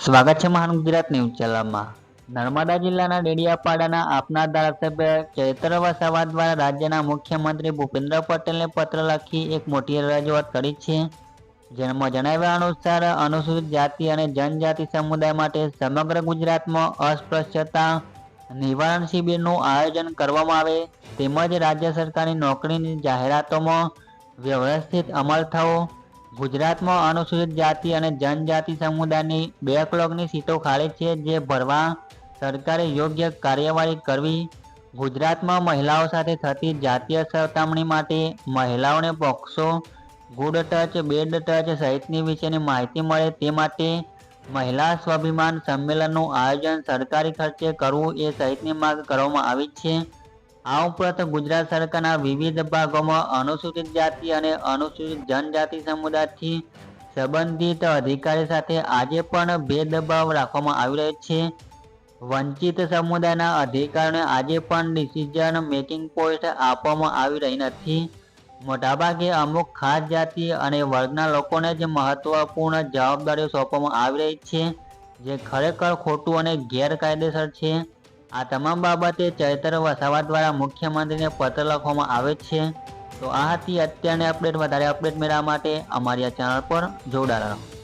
સ્વાગત છે મહાન ગુજરાત ન્યૂઝ ચેનલમાં। નર્મદા જિલ્લાના ડેડિયાપાડાના આપના ધારાસભ્ય ચૈત્ર વસાવા દ્વારા રાજ્યના મુખ્યમંત્રી ભૂપેન્દ્ર પટેલને પત્ર લખી એક મોટી રજૂઆત કરી છે। જેમાં જણાવ્યા અનુસાર અનુસૂચિત જાતિ અને જનજાતિ સમુદાય માટે સમગ્ર ગુજરાતમાં અસ્પૃશ્યતા નિવારણ શિબિરનું આયોજન કરવામાં આવે, તેમજ રાજ્ય સરકારની નોકરીની જાહેરાતોમાં વ્યવસ્થિત અમલ થવો, ગુજરાતમાં અનુસૂચિત જાતિ અને જનજાતિ સમુદાયની બેકલોગની સીટો ખાલી છે જે ભરવા સરકારે યોગ્ય કાર્યવાહી કરવી, ગુજરાતમાં મહિલાઓ સાથે થતી જાતીય સતામણી માટે મહિલાઓને POCSO, good touch, bed touch સહિતની વિશેની માહિતી મળે તે માટે મહિલા સ્વાભિમાન સંમેલનનું આયોજન સરકારી ખર્ચે કરવું એ સહિતની માંગ કરવામાં આવી છે। આ ઉપરાંત ગુજરાત સરકારના વિવિધ ભાગોમાં અનુસૂચિત જાતિ અને અનુસૂચિત જનજાતિ સમુદાયથી સંબંધિત અધિકારી સાથે આજે પણ ભેદભાવ રાખવામાં આવી રહ્યો છે। વંચિત સમુદાયના અધિકારીઓને આજે પણ ડિસિઝન મેકિંગ પોસ્ટ આપવામાં આવી રહી નથી। મોટાભાગે અમુક ખાસ જાતિ અને વર્ગના લોકોને જ મહત્વપૂર્ણ જવાબદારીઓ સોંપવામાં આવી રહી છે, જે ખરેખર ખોટું અને ગેરકાયદેસર છે। આ તમામ બાબતે ચૈત્ર વસાવા દ્વારા મુખ્યમંત્રીને પત્ર લખવામાં આવે છે। તો આ હતી અત્યારની અપડેટ। વધારે અપડેટ મેળવવા માટે અમારી આ ચેનલ પર જોડાયેલા રહો।